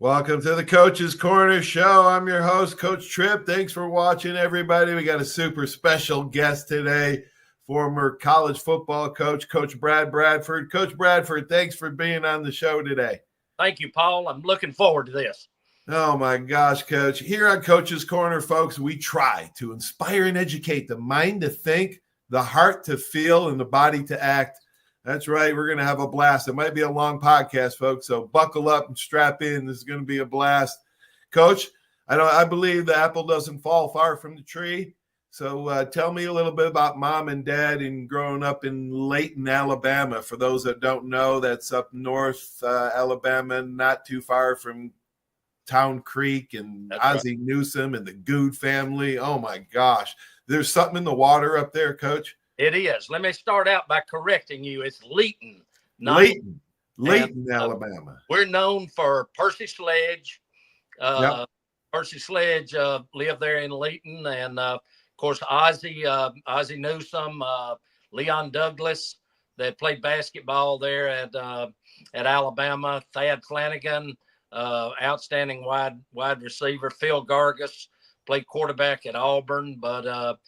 Welcome to the Coach's Corner Show. I'm your host, Coach Tripp. Thanks for watching, everybody. We got a super special guest today, former college football coach, Coach Bradford. Coach Bradford, thanks for being on the show today. Thank you, Paul. I'm looking forward to this. Oh, my gosh, Coach. Here on Coach's Corner, folks, we try to inspire and educate the mind to think, the heart to feel, and the body to act. That's right. We're going to have a blast. It might be a long podcast, folks, so buckle up and strap in. This is going to be a blast. Coach, I believe the apple doesn't fall far from the tree. So tell me a little bit about mom and dad and growing up in Layton, Alabama. For those that don't know, that's up north, Alabama, not too far from Town Creek and That's Ozzie Newsome and the Good family. Oh, my gosh. There's something in the water up there, Coach. It is. Let me start out by correcting you. It's Layton. Layton, Alabama. We're known for Percy Sledge. Yep. Percy Sledge lived there in Layton. And, of course, Ozzie Newsome, Leon Douglas, that played basketball there at Alabama. Thad Flanagan, outstanding wide receiver. Phil Gargis played quarterback at Auburn. But,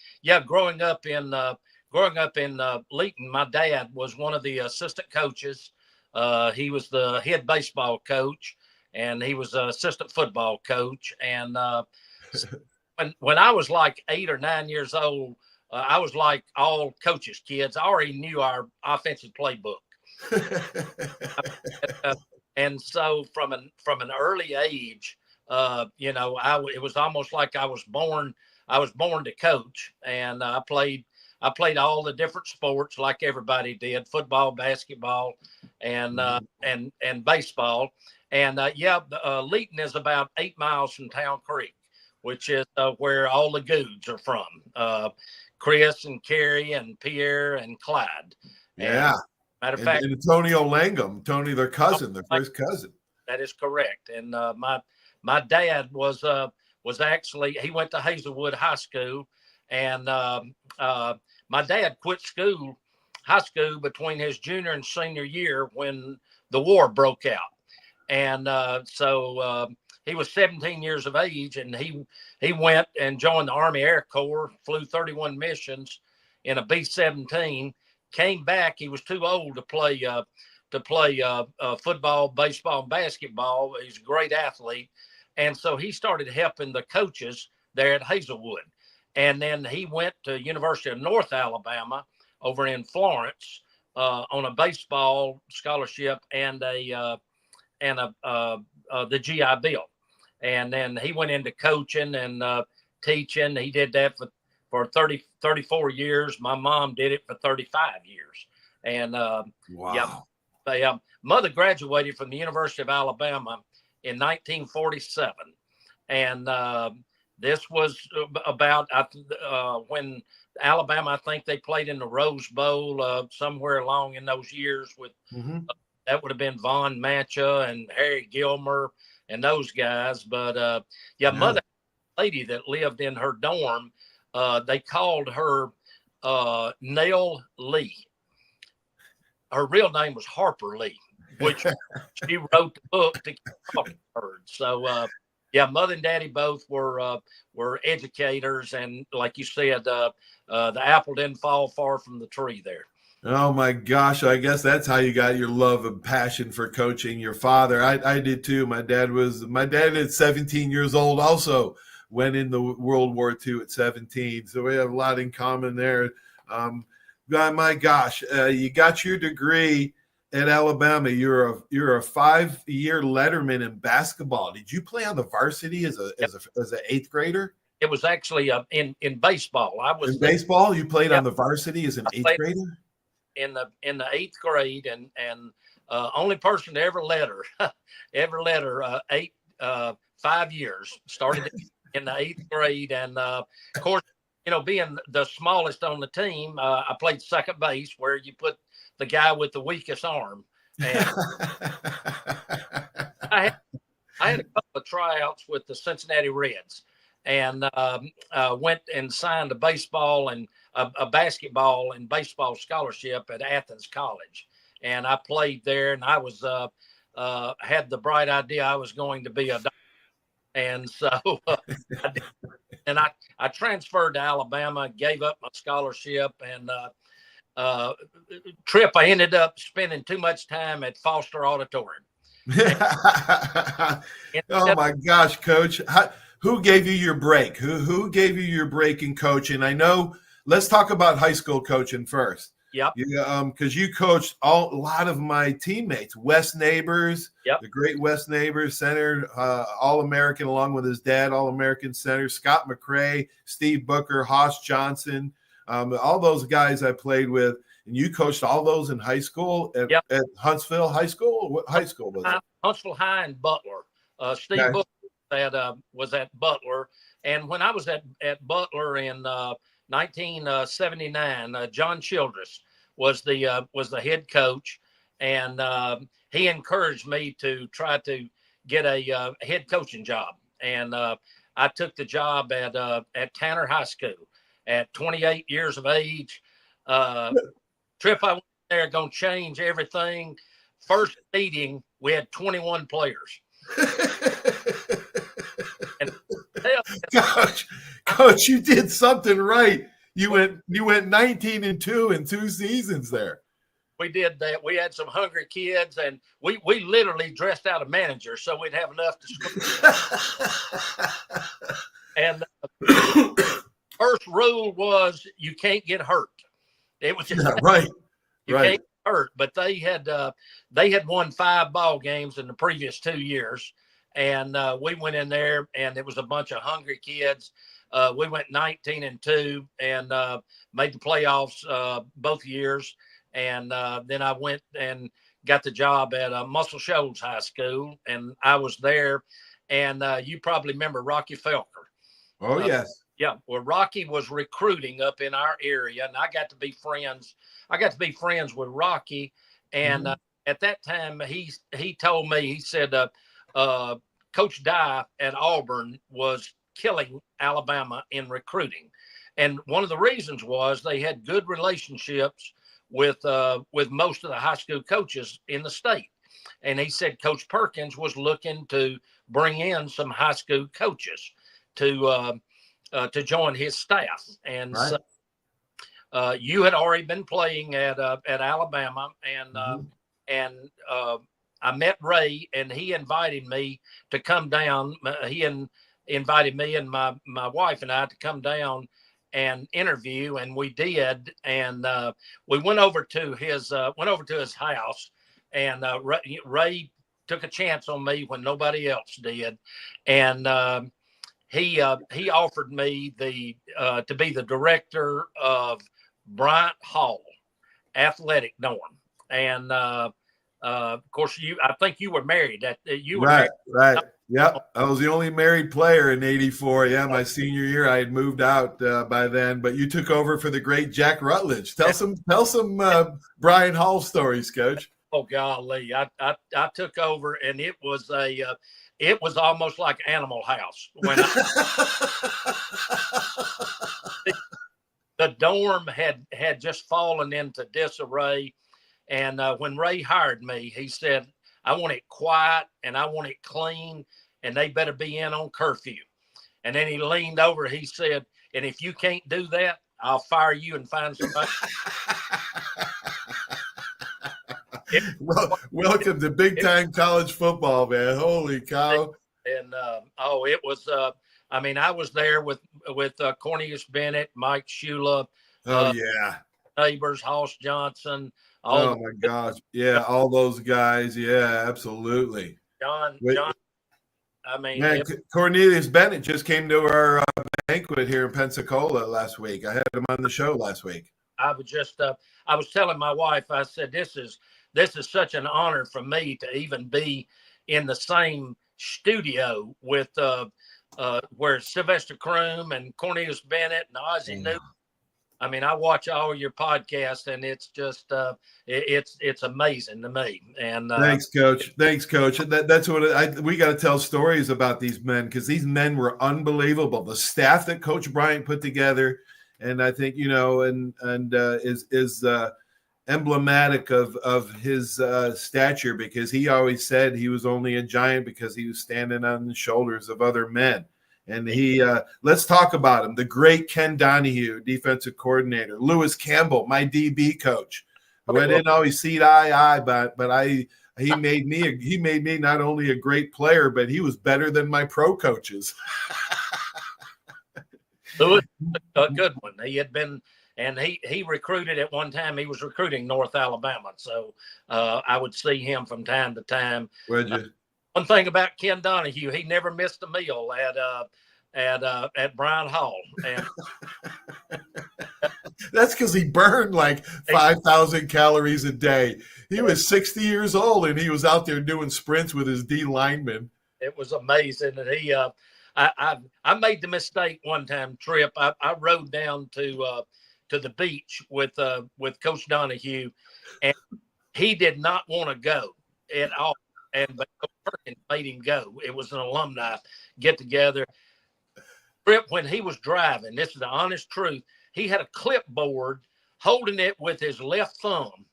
growing up in Layton, my dad was one of the assistant coaches. He was the head baseball coach, and he was an assistant football coach. And when I was like 8 or 9 years old, I was like all coaches' kids. I already knew our offensive playbook. And so from an early age, it was almost like I was born to coach, and I played all the different sports like everybody did: football, basketball, and baseball. And Layton is about 8 miles from Town Creek, which is where all the Goods are from. Chris and Carrie and Pierre and Clyde. Yeah. Matter of fact, and Antonio Langham, Tony, their cousin, their first cousin. That is correct. And my dad was actually, he went to Hazelwood High School, and my dad quit high school between his junior and senior year when the war broke out. And so he was 17 years of age, and he went and joined the Army Air Corps, flew 31 missions in a B-17, came back. He was too old to play football, baseball, and basketball. He's a great athlete. And so he started helping the coaches there at Hazelwood. And then he went to University of North Alabama over in Florence on a baseball scholarship and the GI Bill. And then he went into coaching and teaching. He did that for 34 years. My mom did it for 35 years. And wow. Mother graduated from the University of Alabama in 1947. And this was about when Alabama, I think they played in the Rose Bowl somewhere along in those years with that would have been Von Mancha and Harry Gilmer and those guys. But mother, lady that lived in her dorm, they called her Nell Lee. Her real name was Harper Lee, which she wrote the book to Talking Birds. So mother and daddy both were educators, and like you said, the apple didn't fall far from the tree there. Oh my gosh, I guess that's how you got your love and passion for coaching. Your father, I did too. My dad at 17 years old also went into World War II at 17. So we have a lot in common there. My gosh, you got your degree at Alabama. You're a 5-year letterman in basketball. Did you play on the varsity as an 8th grader? It was actually in baseball. I was in baseball. You played on the varsity as an 8th grader. In the 8th grade, and only person to ever let her 5 years. Started in the 8th grade, and of course, being the smallest on the team, I played second base, where you put the guy with the weakest arm. And I had a couple of tryouts with the Cincinnati Reds, and went and signed a baseball and a basketball and baseball scholarship at Athens College. And I played there, and I was had the bright idea I was going to be a doctor. And so I did. And I transferred to Alabama, gave up my scholarship, and Trip, I ended up spending too much time at Foster Auditorium. Oh my gosh, Coach! Who gave you your break? Who gave you your break in coaching? I know. Let's talk about high school coaching first. Yep. Because you coached a lot of my teammates, Wes Neighbors, yep. the great Wes Neighbors center, All-American along with his dad, All-American center, Scott McCrae, Steve Booker, Hoss Johnson, all those guys I played with. And you coached all those in high school at, yep. at Huntsville High School? What high school was it? Huntsville High and Butler. Steve Booker was at Butler. And when I was at Butler in 1979, John Childress was the head coach, and he encouraged me to try to get a head coaching job. And I took the job at Tanner High School at 28 years of age. Trip, I went there, going to change everything. First meeting, we had 21 players. And Coach, you did something right. You went 19-2 in 2 seasons there. We did that. We had some hungry kids, and we literally dressed out a manager so we'd have enough to score. And first rule was you can't get hurt. It was just right. You can't get hurt. But they had won 5 ball games in the previous 2 years, and we went in there, and it was a bunch of hungry kids. We went 19-2 and made the playoffs both years. And then I went and got the job at Muscle Shoals High School, and I was there. And you probably remember Rocky Felker. Oh, yes. Yeah. Well, Rocky was recruiting up in our area, and I got to be friends. I got to be friends with Rocky. And at that time, he told me, he said, Coach Dye at Auburn was killing Alabama in recruiting. And one of the reasons was they had good relationships with most of the high school coaches in the state. And he said Coach Perkins was looking to bring in some high school coaches to join his staff. And so you had already been playing at Alabama, and I met Ray, and he invited me to come down. Invited me and my wife and I to come down and interview, and we did. And we went over to his house, and Ray took a chance on me when nobody else did, and he offered me to be the director of Bryant Hall Athletic Dorm. And of course, I think you were married. Right. Yep. I was the only married player in '84. Yeah, my senior year, I had moved out by then. But you took over for the great Jack Rutledge. Tell some Bryant Hall stories, Coach. Oh golly, I took over, and it was almost like Animal House when the dorm had just fallen into disarray. And when Ray hired me, he said, I want it quiet and I want it clean, and they better be in on curfew. And then he leaned over, he said, and if you can't do that, I'll fire you and find somebody. Welcome to big time college football, man. Holy cow. And it was I was there with Cornelius Bennett, Mike Shula, Neighbors, Hoss Johnson. Oh my gosh. Yeah, all those guys. Yeah, absolutely. John, Cornelius Bennett just came to our banquet here in Pensacola last week. I had him on the show last week. I was telling my wife, I said, this is such an honor for me to even be in the same studio with where Sylvester Croom and Cornelius Bennett and Ozzie Newton. I mean, I watch all your podcasts, and it's just it's amazing to me. And thanks, Coach. That's what we got to tell stories about these men, because these men were unbelievable. The staff that Coach Bryant put together, and I think emblematic of his stature, because he always said he was only a giant because he was standing on the shoulders of other men. And he, let's talk about him. The great Ken Donahue, defensive coordinator. Lewis Campbell, my DB coach, who I didn't always see eye to eye, but he made me not only a great player, but he was better than my pro coaches. Lewis, a good one. He had been, and he recruited at one time. He was recruiting North Alabama, so I would see him from time to time. Would you? One thing about Ken Donahue, he never missed a meal at Bryan Hall, and that's because he burned like 5,000 calories a day. He was 60 years old, and he was out there doing sprints with his D linemen. It was amazing, and he. I made the mistake one time. Trip. I rode down to the beach with Coach Donahue, and he did not want to go at all. But Coach Perkins made him go. It was an alumni get together. Trip, when he was driving, this is the honest truth, he had a clipboard holding it with his left thumb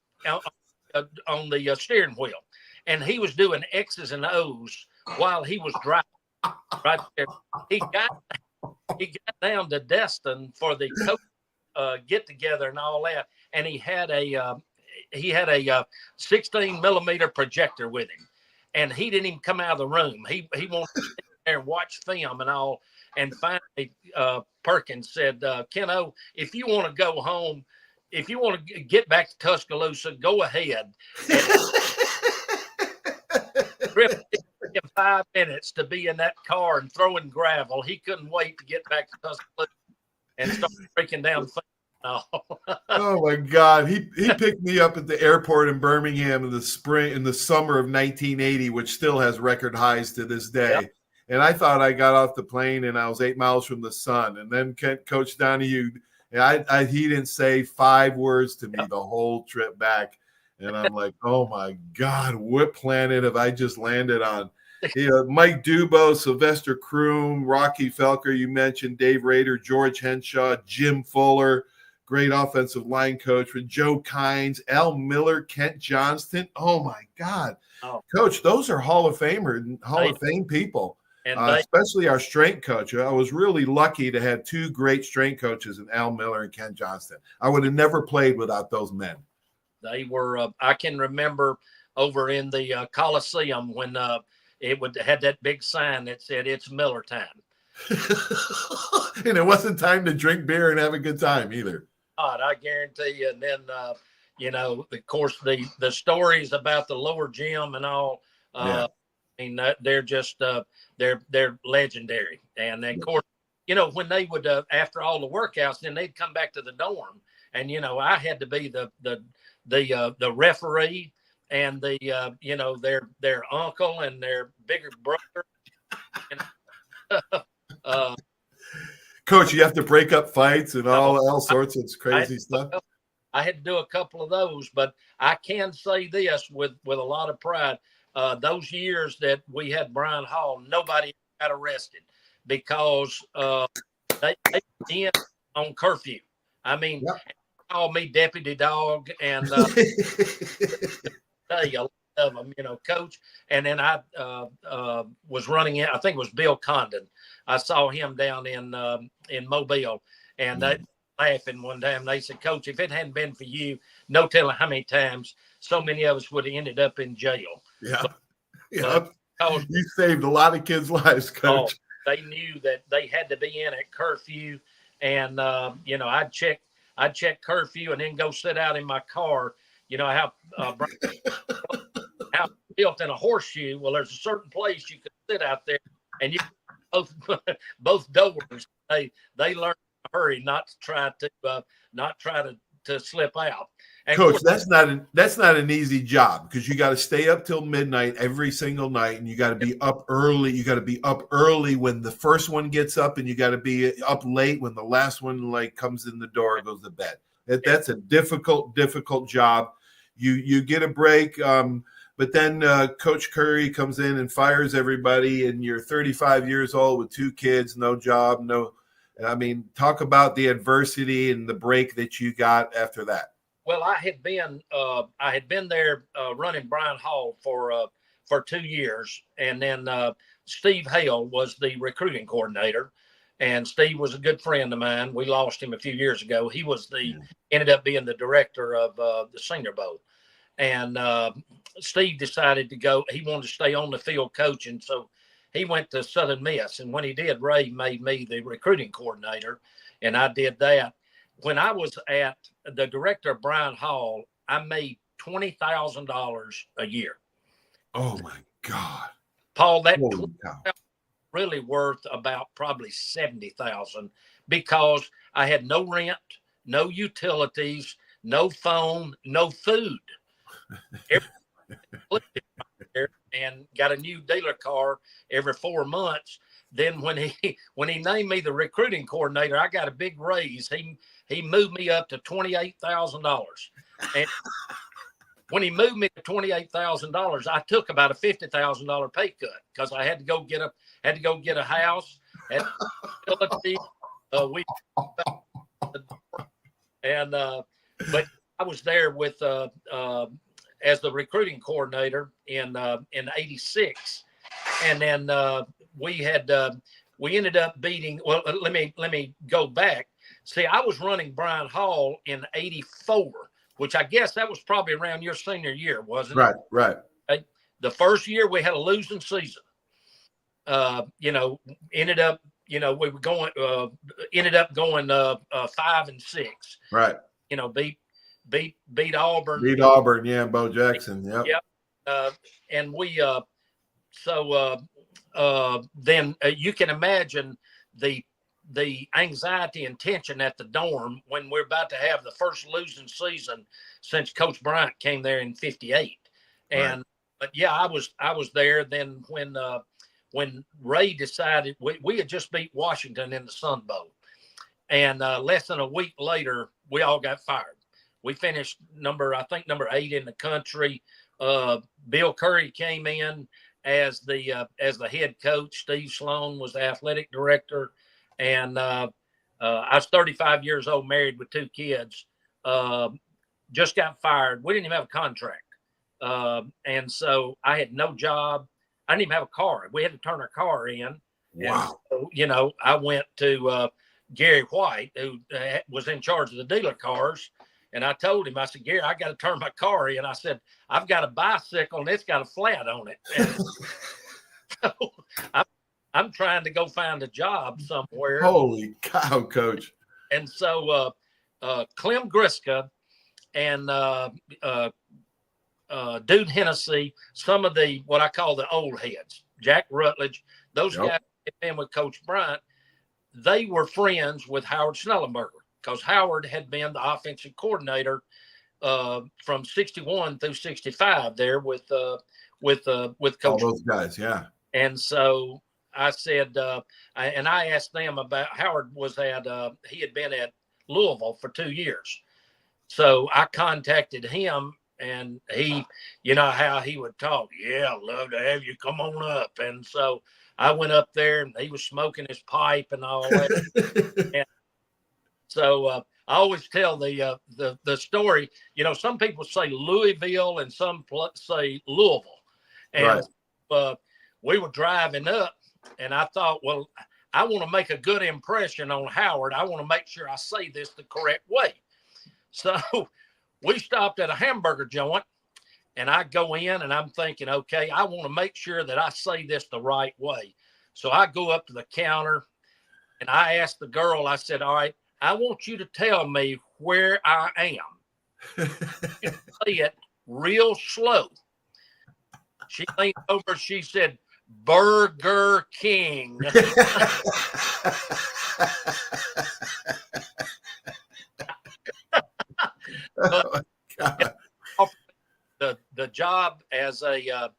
on the steering wheel, and he was doing X's and O's while he was driving. Right there, he got down to Destin for the coach get together and all that, and he had a 16 millimeter projector with him, and he didn't even come out of the room. He wanted to sit there and watch film and all. And finally, Perkins said, "Keno, if you want to go home, if you want to get back to Tuscaloosa, go ahead." Trip, 5 minutes to be in that car and throwing gravel. He couldn't wait to get back to Tuscaloosa and start breaking down. Oh my God! He picked me up at the airport in Birmingham in the summer of 1980, which still has record highs to this day. Yep. And I thought I got off the plane and I was 8 miles from the sun. And then Coach Donahue, he didn't say 5 words to me the whole trip back. And I'm like, oh my God, what planet have I just landed on? Mike Dubo, Sylvester Kroom, Rocky Felker, you mentioned, Dave Rader, George Henshaw, Jim Fuller, great offensive line coach with Joe Kynes, Al Miller, Kent Johnston. Oh my God. Oh. Coach, those are Hall of Fame people. Especially our strength coach. I was really lucky to have 2 great strength coaches in Al Miller and Ken Johnston. I would have never played without those men. They were, I can remember over in the Coliseum when it had that big sign that said it's Miller time. And it wasn't time to drink beer and have a good time either. God, I guarantee you. And then, of course, the stories about the lower gym and all, I mean, they're just they're legendary. And then, of course, when they would after all the workouts, then they'd come back to the dorm, and I had to be the referee and their uncle and their bigger brother. Coach, you have to break up fights and all sorts of crazy stuff. I had to do a couple of those, but I can say this with a lot of pride. Those years that we had Bryan Hall, nobody got arrested because they in on curfew. I mean, called me Deputy Dog, and a lot of them, Coach. And then I was running in. I think it was Bill Condon. I saw him down in Mobile, and they laughing one time. They said, "Coach, if it hadn't been for you, no telling how many times so many of us would have ended up in jail." Yeah. You saved a lot of kids' lives, Coach. They knew that they had to be in at curfew, and I'd check curfew and then go sit out in my car. How built in a horseshoe. Well, there's a certain place you could sit out there, and you both doors. They learn in a hurry not to try to slip out. And Coach, that's not an easy job, because you got to stay up till midnight every single night, and you got to be up early. You got to be up early when the first one gets up, and you got to be up late when the last one comes in the door and goes to bed. That's a difficult job. You get a break, but then Coach Curry comes in and fires everybody, and you're 35 years old with 2 kids, no job, no. I mean, talk about the adversity and the break that you got after that. Well, I had been there running Bryan Hall for 2 years, and then Steve Hale was the recruiting coordinator, and Steve was a good friend of mine. We lost him a few years ago. He was ended up being the director of the Senior Bowl, and Steve decided to go. He wanted to stay on the field coaching, so he went to Southern Miss, and when he did, Ray made me the recruiting coordinator, and I did that. When I was at the director of Bryan Hall, I made $20,000 a year. Oh my God, Paul, that really worth about probably 70,000 because I had no rent, no utilities, no phone, no food. And got a new dealer car every 4 months. Then when he named me the recruiting coordinator, I got a big raise. He moved me up to $28,000. And when he moved me to $28,000, I took about a $50,000 pay cut because I had to go get a house, had utility. But I was there with as the recruiting coordinator in '86, and then we ended up beating. Well, let me go back. See, I was running Bryan Hall in '84, which I guess that was probably around your senior year, wasn't it? Right. Okay. The first year we had a losing season. Ended up, we were going, ended up going 5-6. Right. Beat Auburn. Beat Auburn, yeah, Bo Jackson. Yep. And we then you can imagine the anxiety and tension at the dorm when we're about to have the first losing season since Coach Bryant came there in '58. And but yeah, I was there. Then when Ray decided we had just beat Washington in the Sun Bowl, and less than a week later we all got fired. We finished number 8 in the country. Bill Curry came in as the head coach. Steve Sloan was the athletic director, and I was 35 years old, married with 2 kids. Just got fired. We didn't even have a contract, and so I had no job. I didn't even have a car. We had to turn our car in. Wow. And so, I went to Gary White, who was in charge of the dealer cars. And I told him, I said, Gary, I got to turn my car in. I said, I've got a bicycle and it's got a flat on it. And so I'm trying to go find a job somewhere. Holy cow, Coach. And so Clem Griska and Dude Hennessy, some of what I call the old heads, Jack Rutledge, those guys had been with Coach Bryant. They were friends with Howard Schnellenberger, because Howard had been the offensive coordinator from '61 through '65 there with Coach. All those guys, yeah. And so I said, I asked them about Howard he had been at Louisville for 2 years. So I contacted him, and he, how he would talk. Yeah, I'd love to have you come on up. And so I went up there, and he was smoking his pipe and all that. And so I always tell the story. Some people say Louisville and some say Louisville. And we were driving up, and I thought, well, I want to make a good impression on Howard. I want to make sure I say this the correct way. So we stopped at a hamburger joint, and I go in, and I'm thinking, okay, I want to make sure that I say this the right way. So I go up to the counter, and I asked the girl, I said, all right, I want you to tell me where I am. Say it real slow. She leaned over, she said, Burger King. Oh, God. The job as a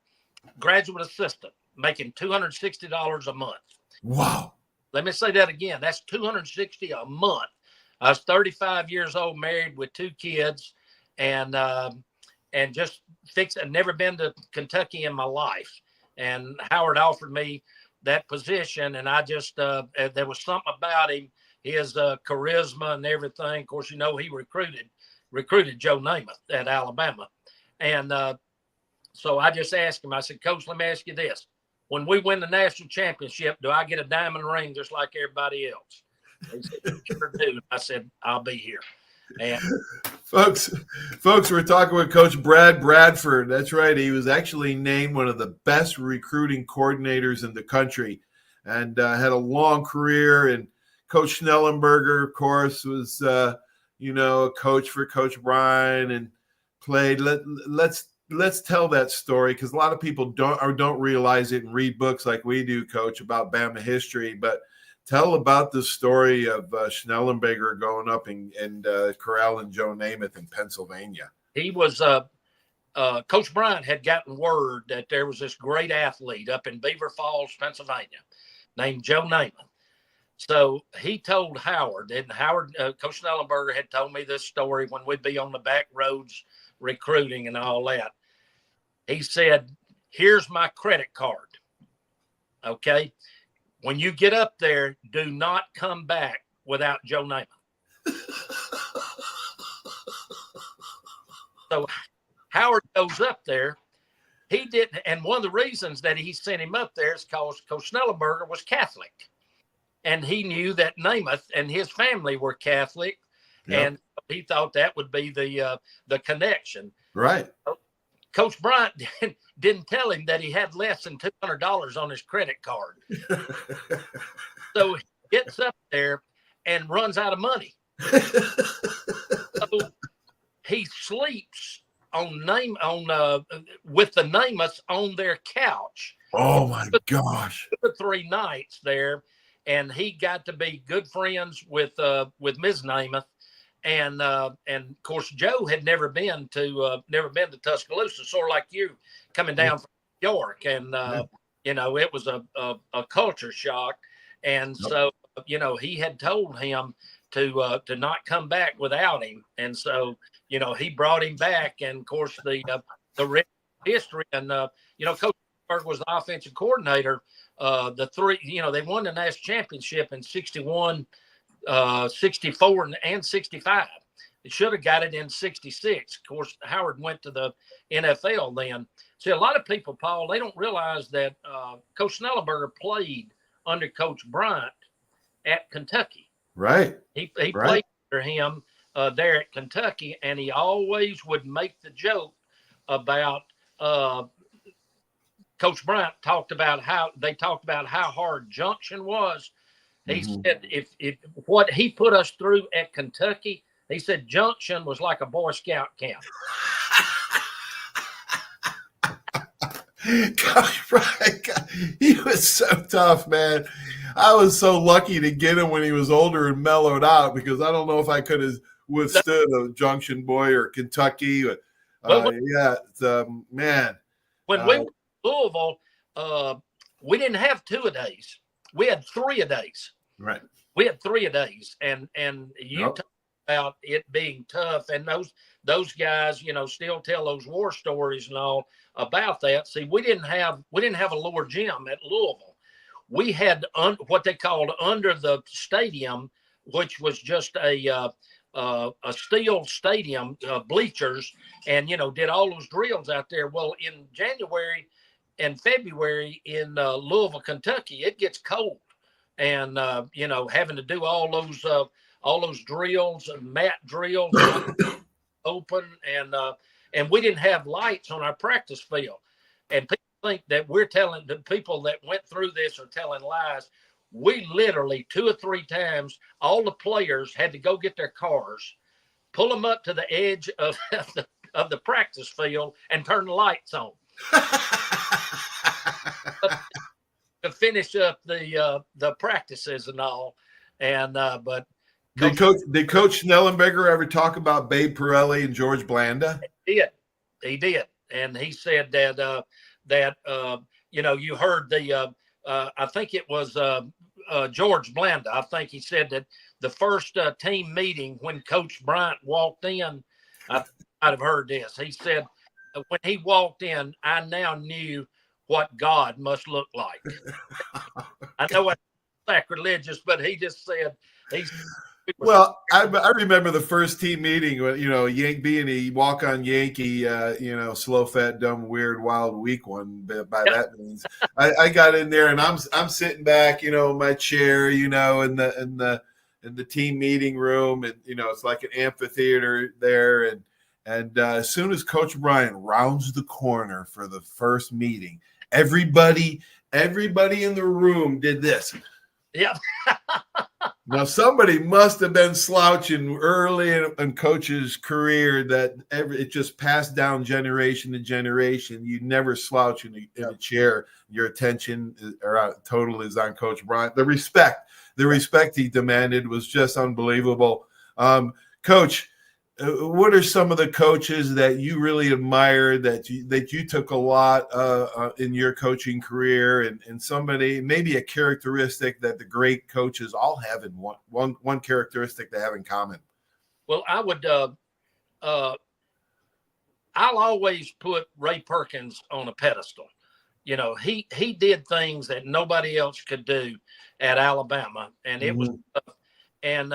graduate assistant, making $260 a month. Wow. Let me say that again. That's $260 a month. I was 35 years old, married with 2 kids, and just never been to Kentucky in my life. And Howard offered me that position, and I just there was something about him, his charisma and everything. Of course, he recruited recruited Joe Namath at Alabama. And so I just asked him, I said, Coach, let me ask you this. When we win the national championship, do I get a diamond ring just like everybody else? He said, sure do. I said, I'll be here. And folks, we're talking with Coach Bradford. That's right. He was actually named one of the best recruiting coordinators in the country, and had a long career. And Coach Schnellenberger, of course, was a coach for Coach Bryan and played. Let's tell that story, because a lot of people don't realize it and read books like we do, Coach, about Bama history. But tell about the story of Schnellenberger going up and corralling Joe Namath in Pennsylvania. He was Coach Bryant had gotten word that there was this great athlete up in Beaver Falls, Pennsylvania, named Joe Namath. So he told Howard, and Howard, Coach Schnellenberger had told me this story when we'd be on the back roads recruiting and all that. He said, here's my credit card. Okay. When you get up there, do not come back without Joe Namath. So Howard goes up there. He didn't, and one of the reasons that he sent him up there is because Coach Schnellenberger was Catholic. And he knew that Namath and his family were Catholic. Yep. And he thought that would be the connection. Right. Coach Bryant didn't tell him that he had less than $200 on his credit card. So he gets up there and runs out of money. So he sleeps with the Namaths on their couch. Oh my gosh! 2 or 3 nights there, and he got to be good friends with Ms. Namath. And of course, Joe had never been to Tuscaloosa, sort of like you coming down from New York, and it was a culture shock. And so he had told him to not come back without him, and so he brought him back. And of course, the history, and Coach Berg was the offensive coordinator. They won the national championship in 61. 64 and 65. It should have got it in 66. Of course, Howard went to the NFL then. See, a lot of people, Paul, they don't realize that Coach Schnellenberger played under Coach Bryant at Kentucky. Right. He played under him there at Kentucky, and he always would make the joke about Coach Bryant talked about how hard Junction was. He said if what he put us through at Kentucky, he said Junction was like a Boy Scout camp. Gosh, Brian, he was so tough, man. I was so lucky to get him when he was older and mellowed out, because I don't know if I could have withstood a Junction boy or Kentucky. Man. When we were in Louisville, we didn't have 2-a-days. We had 3-a-days. Right. We had 3-a-days, and you talk about it being tough, and those guys, still tell those war stories and all about that. See, we didn't have a lower gym at Louisville. We had what they called under the stadium, which was just a steel stadium, bleachers, and did all those drills out there. Well, in January and February in Louisville, Kentucky, it gets cold. And having to do all those drills, mat drills, open, and we didn't have lights on our practice field. And people think that we're telling the people that went through this are telling lies. We literally 2 or 3 times, all the players had to go get their cars, pull them up to the edge of the practice field, and turn the lights on. To finish up the practices and all, and but did Coach Schnellenberger ever talk about Babe Pirelli and George Blanda? He did, and he said that you heard I think it was George Blanda. I think he said that the first team meeting when Coach Bryant walked in, I might have heard this. He said when he walked in, I now knew what God must look like. I know it's sacrilegious, but he just said Well, I remember the first team meeting when, being a walk-on Yankee, slow, fat, dumb, weird, wild, weak one. By that means, I got in there and I'm sitting back, in my chair, in the team meeting room, and it's like an amphitheater there, and as soon as Coach Bryant rounds the corner for the first meeting, everybody in the room did this. Yeah. Now, somebody must have been slouching early in Coach's career that it just passed down generation to generation. You never slouch in a chair. Your attention total is on Coach Bryant. The respect he demanded was just unbelievable. Coach, what are some of the coaches that you really admired that you took a lot in your coaching career, and somebody, maybe a characteristic that the great coaches all have in one characteristic they have in common? Well, I would I'll always put Ray Perkins on a pedestal. He did things that nobody else could do at Alabama, and it was and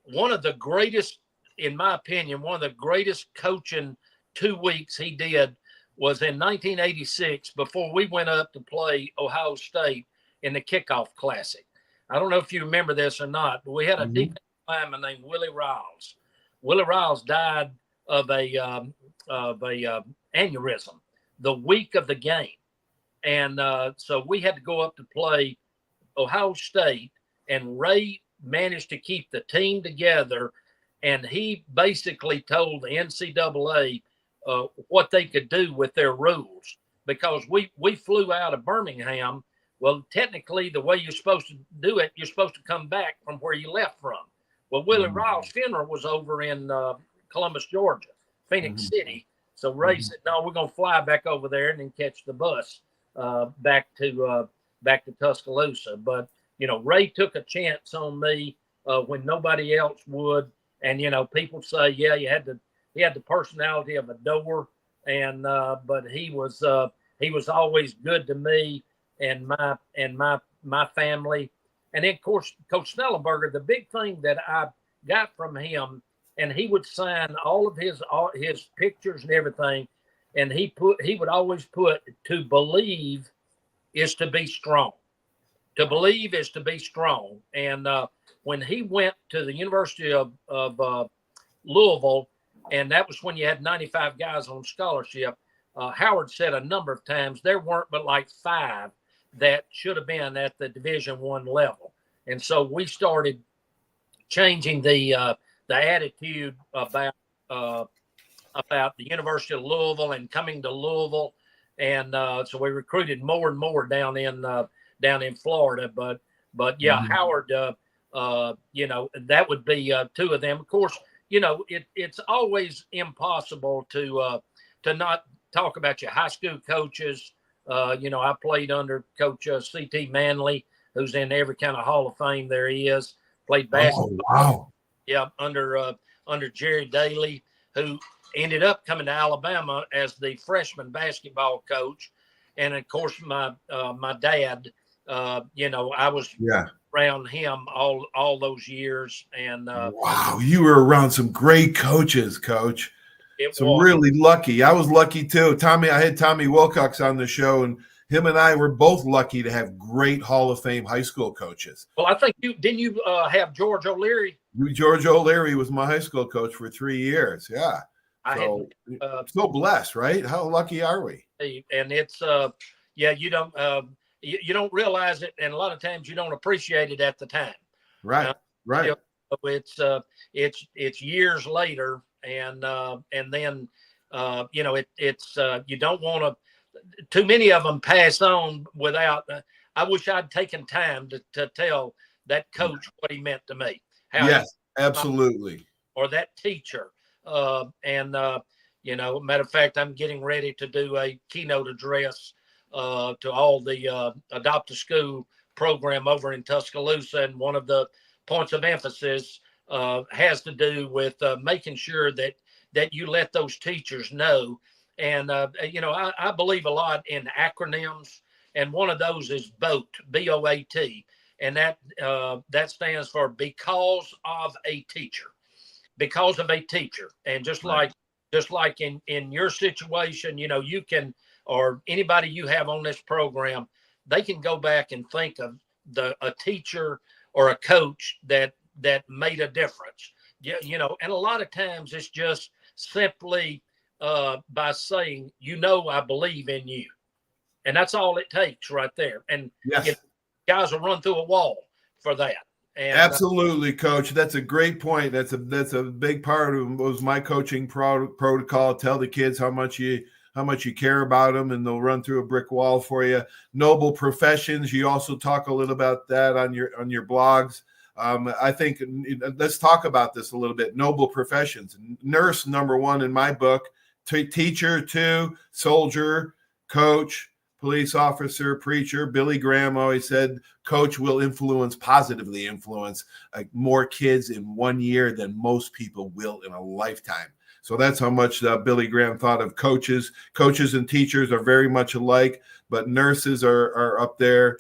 one of the greatest, in my opinion, one of the greatest coaching 2 weeks he did was in 1986 before we went up to play Ohio State in the kickoff classic. I don't know if you remember this or not, but we had a defensive lineman named Willie Riles. Willie Riles died of a aneurysm the week of the game. And so we had to go up to play Ohio State, and Ray managed to keep the team together. And he basically told the NCAA what they could do with their rules, because we flew out of Birmingham. Well, technically, the way you're supposed to do it, you're supposed to come back from where you left from. Well, Willie Riles' funeral was over in Columbus, Georgia, Phoenix City. So Ray said, "No, we're going to fly back over there and then catch the bus back to Tuscaloosa." But Ray took a chance on me when nobody else would. And people say, yeah, he had the personality of a door, and but he was always good to me and my family. And then, of course, Coach Snellenberger, the big thing that I got from him, and he would sign all of his pictures and everything, and he would always put, "To believe is to be strong. To believe is to be strong." And when he went to the University of Louisville, and that was when you had 95 guys on scholarship, Howard said a number of times there weren't but like 5 that should have been at the Division I level. And so we started changing the attitude about the University of Louisville and coming to Louisville, and so we recruited more and more down in Florida. But yeah, Howard, that would be 2 of them. Of course, it's always impossible to not talk about your high school coaches. I played under Coach C.T. Manley, who's in every kind of Hall of Fame there is. Played basketball. Oh, wow. Yeah, under Jerry Daly, who ended up coming to Alabama as the freshman basketball coach. And of course, my dad, I was around him all those years. And wow, you were around some great coaches, Coach. Really lucky. I was lucky too. I had Tommy Wilcox on the show, and him and I were both lucky to have great Hall of Fame high school coaches. Well, I think you have George O'Leary? George O'Leary was my high school coach for 3 years. Yeah. So blessed, right? How lucky are we? And it's you don't realize it, and a lot of times you don't appreciate it at the time. Right. Right. It's years later, and then it's you don't want to. Too many of them pass on without. I wish I'd taken time to tell that coach what he meant to me. Yes, absolutely. Or that teacher. Matter of fact, I'm getting ready to do a keynote address to all the Adopt a School program over in Tuscaloosa. And one of the points of emphasis has to do with making sure that you let those teachers know. And, I believe a lot in acronyms. And one of those is BOAT, B-O-A-T. and that stands for because of a teacher. Because of a teacher. And just like in your situation, you can, or anybody you have on this program, they can go back and think of a teacher or a coach that made a difference. And a lot of times it's just simply by saying, I believe in you. And that's all it takes right there. And yes. Guys will run through a wall for that. And, absolutely, Coach. That's a great point. That's a big part of was my coaching protocol. Tell the kids how much you care about them, and they'll run through a brick wall for you. Noble professions. You also talk a little about that on your blogs. I think let's talk about this a little bit. Noble professions. Nurse, number 1 in my book. Teacher 2, soldier, coach, police officer, preacher. Billy Graham always said coach will positively influence more kids in 1 year than most people will in a lifetime. So that's how much Billy Graham thought of coaches. Coaches and teachers are very much alike, but nurses are up there.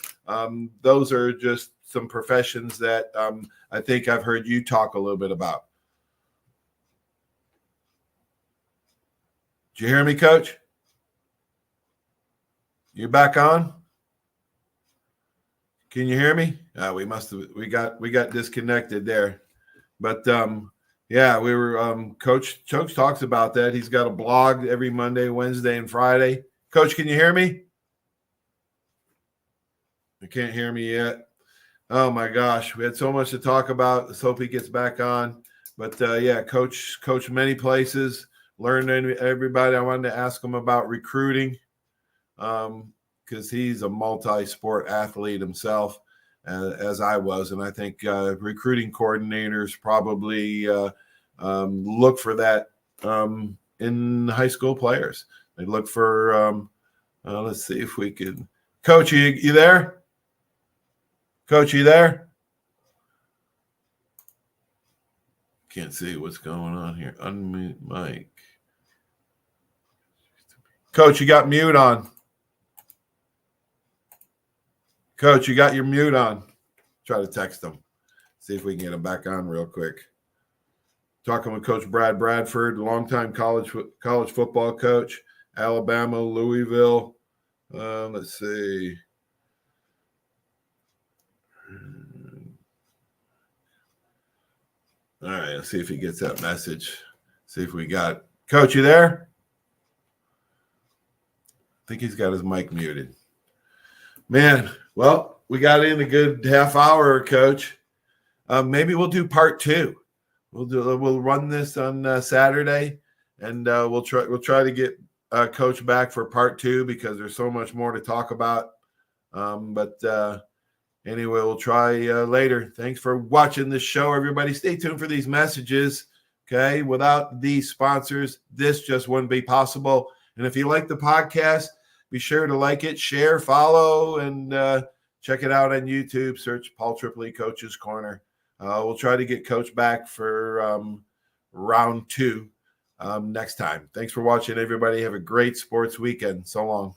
Those are just some professions that I think I've heard you talk a little bit about. Did you hear me, Coach? You back on? Can you hear me? We got disconnected there. But yeah, we were Coach talks about that. He's got a blog every Monday, Wednesday, and Friday. Coach, can you hear me? I can't hear me yet. Oh my gosh, we had so much to talk about. Let's hope he gets back on. But yeah, coach many places. Learned everybody. I wanted to ask him about recruiting. Because he's a multi-sport athlete himself, as I was. And I think recruiting coordinators probably look for that in high school players. They look for, let's see if we can. Coach, you there? Coach, you there? Can't see what's going on here. Unmute mic. Coach, you got mute on. Coach, you got your mute on. Try to text him. See if we can get him back on real quick. Talking with Coach Bradford, longtime college football coach, Alabama, Louisville. Let's see. All right, let's see if he gets that message. See if we got Coach, you there? I think he's got his mic muted. Man, well, we got in a good half hour, Coach. Maybe we'll do part 2. We'll run this on Saturday, and we'll try to get Coach back for part 2 because there's so much more to talk about. But anyway, we'll try later. Thanks for watching this show, everybody. Stay tuned for these messages. Okay, without these sponsors, this just wouldn't be possible. And if you like the podcast, be sure to like it, share, follow, and check it out on YouTube. Search Paul Tripoli Coach's Corner. We'll try to get Coach back for round 2 next time. Thanks for watching, everybody. Have a great sports weekend. So long.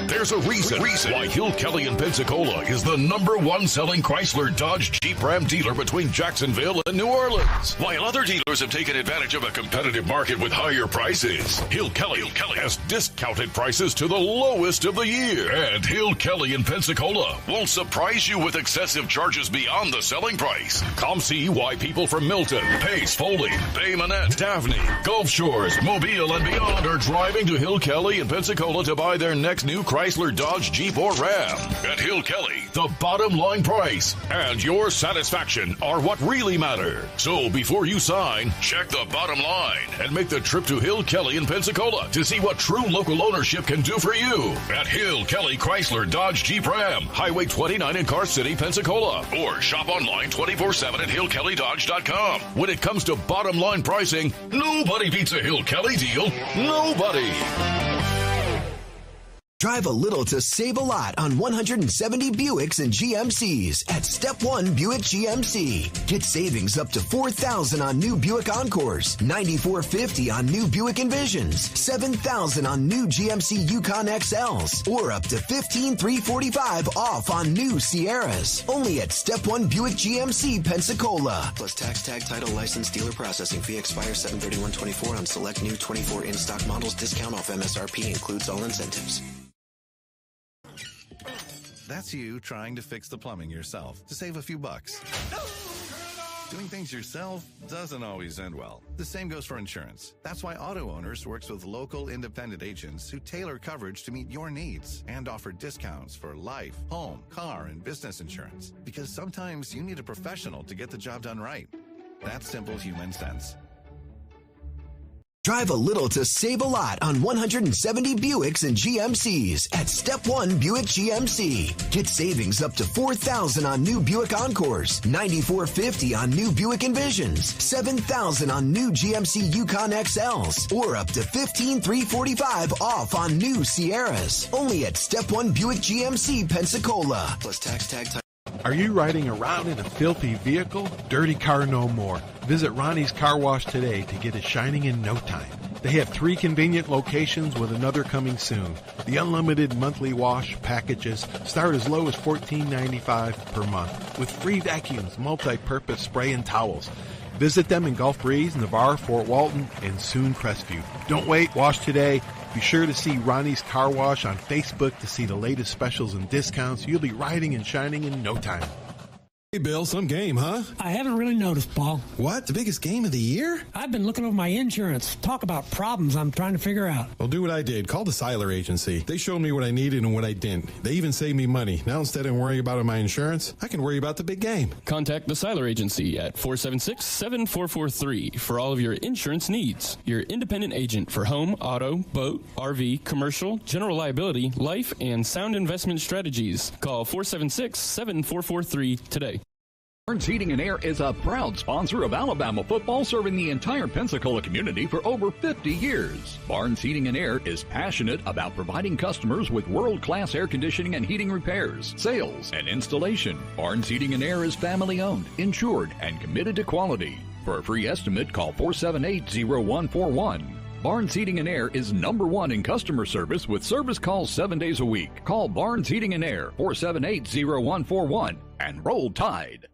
There's a reason why Hill Kelly in Pensacola is the #1 selling Chrysler Dodge Jeep Ram dealer between Jacksonville and New Orleans. While other dealers have taken advantage of a competitive market with higher prices, Hill Kelly has discounted prices to the lowest of the year. And Hill Kelly in Pensacola won't surprise you with excessive charges beyond the selling price. Come see why people from Milton, Pace, Foley, Bay Minette, Daphne, Gulf Shores, Mobile, and beyond are driving to Hill Kelly in Pensacola to buy their next new Chrysler, Dodge, Jeep, or Ram. At Hill Kelly, the bottom line price and your satisfaction are what really matter. So before you sign, check the bottom line and make the trip to Hill Kelly in Pensacola to see what true local ownership can do for you. At Hill Kelly Chrysler, Dodge, Jeep, Ram, Highway 29 in Car City, Pensacola. Or shop online 24/7 at hillkellydodge.com. When it comes to bottom line pricing, nobody beats a Hill Kelly deal. Nobody. Drive a little to save a lot on 170 Buicks and GMCs at Step 1 Buick GMC. Get savings up to $4,000 on new Buick Encores, $9,450 on new Buick Envisions, $7,000 on new GMC Yukon XLs, or up to $15,345 off on new Sierras. Only at Step 1 Buick GMC, Pensacola. Plus tax, tag, title, license, dealer processing fee expires 7/31/24 on select new 24 in-stock models. Discount off MSRP includes all incentives. That's you trying to fix the plumbing yourself to save a few bucks. Doing things yourself doesn't always end well. The same goes for insurance. That's why Auto Owners works with local independent agents who tailor coverage to meet your needs and offer discounts for life, home, car, and business insurance. Because sometimes you need a professional to get the job done right. That's simple human sense. Drive a little to save a lot on 170 Buicks and GMCs at Step 1 Buick GMC. Get savings up to $4,000 on new Buick Encores, $9,450 on new Buick Envisions, $7,000 on new GMC Yukon XLs, or up to $15,345 off on new Sierras. Only at Step 1 Buick GMC, Pensacola. Plus tax, tag, title. Are you riding around in a filthy vehicle? Dirty car no more. Visit Ronnie's Car Wash today to get it shining in no time. They have 3 convenient locations with another coming soon. The unlimited monthly wash packages start as low as $14.95 per month with free vacuums, multi-purpose spray and towels. Visit them in Gulf Breeze, Navarre, Fort Walton, and soon Crestview. Don't wait, wash today. Be sure to see Ronnie's Car Wash on Facebook to see the latest specials and discounts. You'll be riding and shining in no time. Hey, Bill, some game, huh? I haven't really noticed, Paul. What? The biggest game of the year? I've been looking over my insurance. Talk about problems I'm trying to figure out. Well, do what I did. Call the Seiler Agency. They showed me what I needed and what I didn't. They even saved me money. Now, instead of worrying about my insurance, I can worry about the big game. Contact the Seiler Agency at 476-7443 for all of your insurance needs. Your independent agent for home, auto, boat, RV, commercial, general liability, life, and sound investment strategies. Call 476-7443 today. Barnes Heating and Air is a proud sponsor of Alabama football, serving the entire Pensacola community for over 50 years. Barnes Heating and Air is passionate about providing customers with world-class air conditioning and heating repairs, sales, and installation. Barnes Heating and Air is family-owned, insured, and committed to quality. For a free estimate, call 478-0141. Barnes Heating and Air is #1 in customer service with service calls 7 days a week. Call Barnes Heating and Air 478-0141 and roll Tide.